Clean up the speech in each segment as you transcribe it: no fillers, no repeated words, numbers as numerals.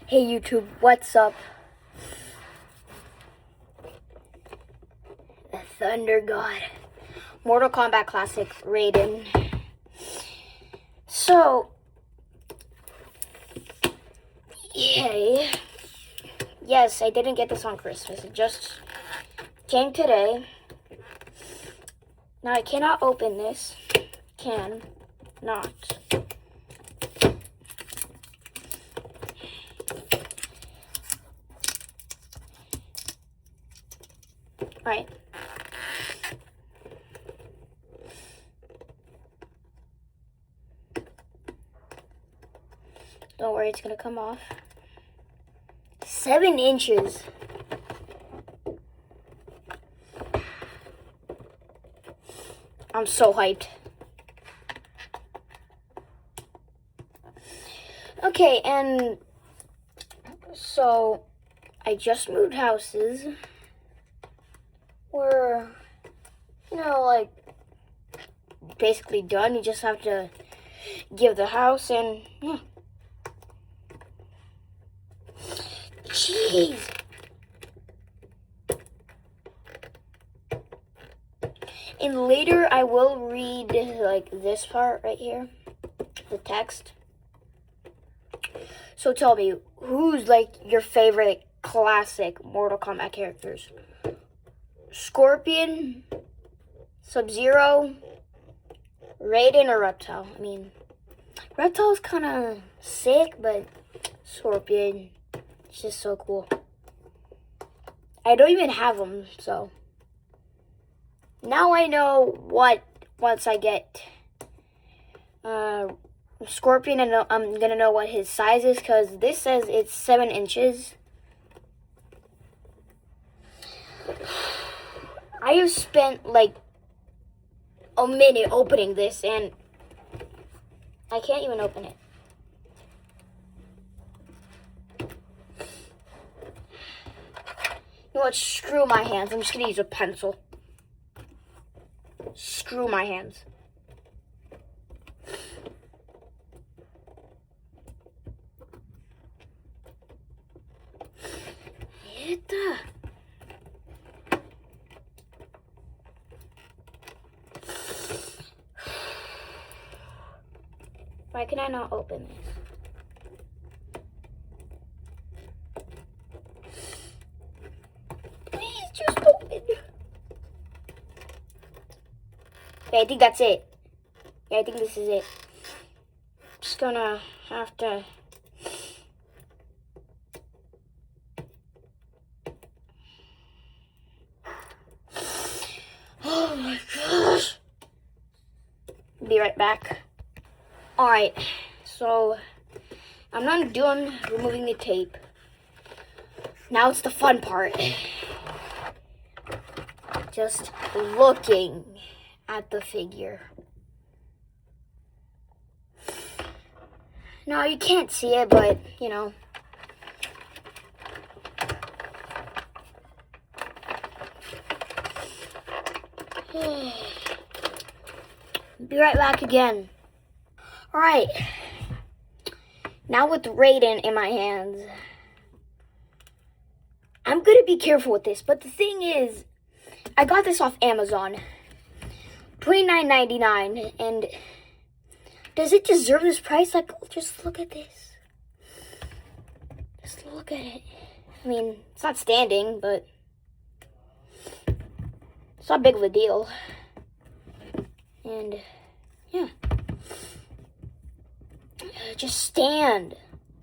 Hey YouTube, what's up? The Thunder God. Mortal Kombat Classic, Raiden. So, yay. Yes, I didn't get this on Christmas. It just came today. Now I cannot open this. Can not. Alright. Don't worry, it's gonna come off. 7 inches. I'm so hyped. Okay, and so I just moved houses. We're, like basically done. You just have to give the house and yeah. Jeez. And later I will read like this part right here, the text. So tell me, who's like your favorite classic Mortal Kombat characters? Scorpion, Sub-Zero, Raiden, or Reptile? I mean, Reptile's kind of sick, but Scorpion, it's just so cool. I don't even have them, so now I know what, once I get Scorpion, and I'm gonna know what his size is, because this says it's 7 inches. I have spent like a minute opening this and I can't even open it. You know what? Screw my hands. I'm just gonna use a pencil. Screw my hands. Why can I not open this? Please just open. Okay, I think that's it. Yeah, I think this is it. Just gonna have to. Oh my gosh. Be right back. Alright, so I'm not done removing the tape. Now it's the fun part. Just looking at the figure. Now you can't see it, but Be right back again. Alright, now with Raiden in my hands, I'm going to be careful with this, but the thing is, I got this off Amazon, $29.99, and does it deserve this price? Like, just look at this. Just look at it. I mean, it's not standing, but it's not big of a deal. And, yeah. Just stand,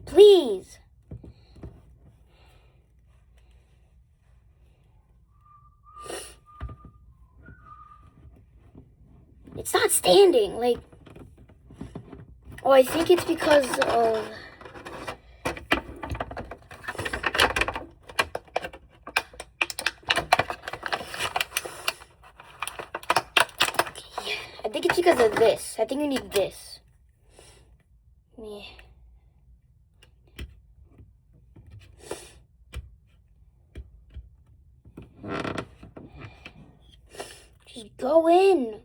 please. It's not standing, like, oh, I think it's because of, I think it's because of this. I think you need this. Yeah. Just go in.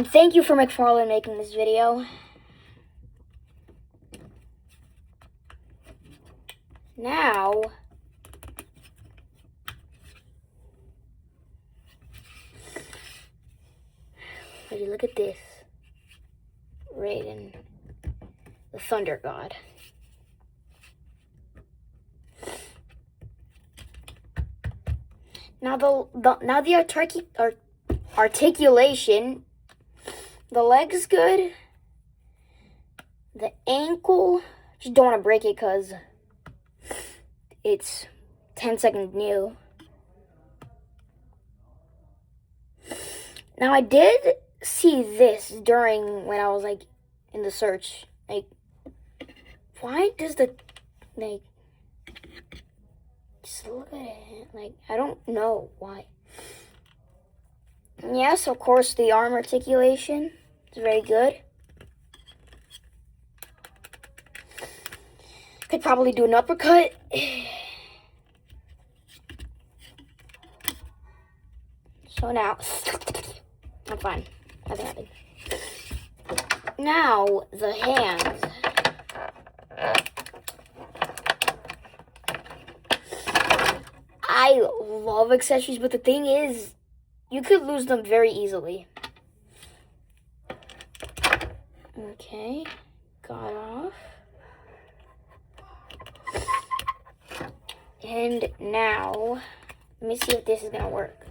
And thank you for McFarland making this video. Now, look at this. Raiden, the Thunder God. Now the articulation, the leg's good. The ankle, just don't want to break it because it's 10 seconds new. Now I did see this during when I was like in the search. Like, why does the like? Just look at it. Like, I don't know why. Yes, of course, the arm articulation is very good. Could probably do an uppercut. So now, I'm fine. Nothing happened. Now, the hands. I love accessories, but the thing is, you could lose them very easily. Okay, got off. And now, let me see if this is gonna work.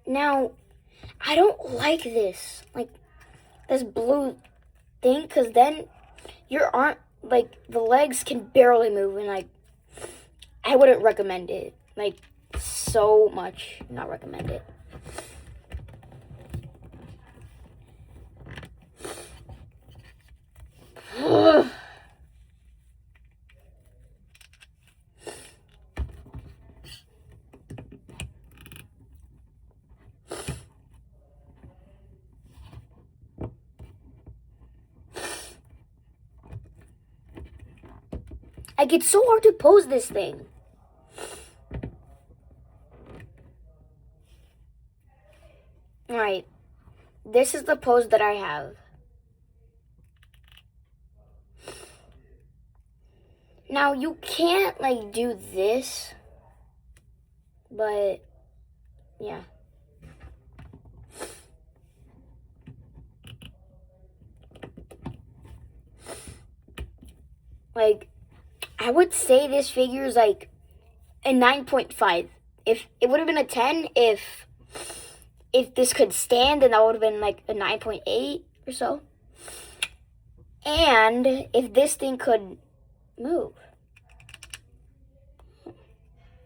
Now, I don't like this blue thing, because then your arm, like, the legs can barely move, and, like, I wouldn't recommend it. Like, so much not recommend it. Like, it's so hard to pose this thing. Alright. This is the pose that I have. Now, you can't, like, do this. But, yeah. Like, I would say this figure is like a 9.5. If it would have been a 10 if this could stand, then that would have been like a 9.8 or so. And if this thing could move.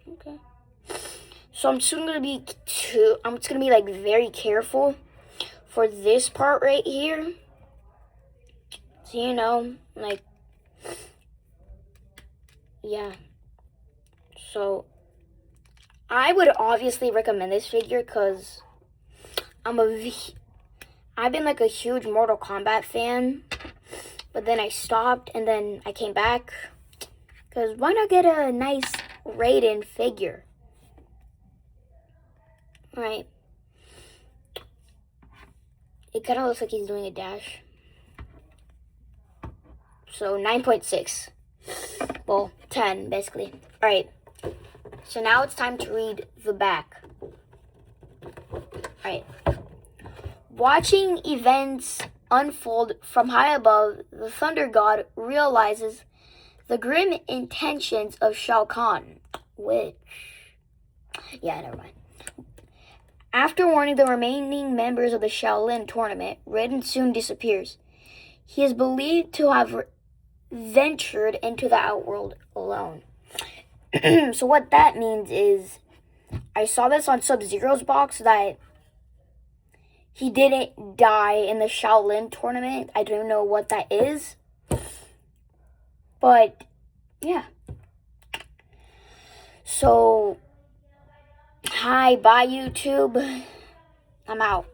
Okay. So I'm just gonna be like very careful for this part right here. So, you know, like, yeah. So I would obviously recommend this figure because I've been like a huge Mortal Kombat fan, but then I stopped and then I came back because why not get a nice Raiden figure? Right. It kind of looks like he's doing a dash. So 9.6. Well, 10 basically. Alright. So now it's time to read the back. Alright. Watching events unfold from high above, the Thunder God realizes the grim intentions of Shao Kahn, which... yeah, never mind. After warning the remaining members of the Shaolin tournament, Raiden soon disappears. He is believed to have ventured into the outworld alone. So what that means is, I saw this on Sub-Zero's box that he didn't die in the Shaolin tournament. I don't know what that is. But, yeah. So, hi, bye YouTube. I'm out.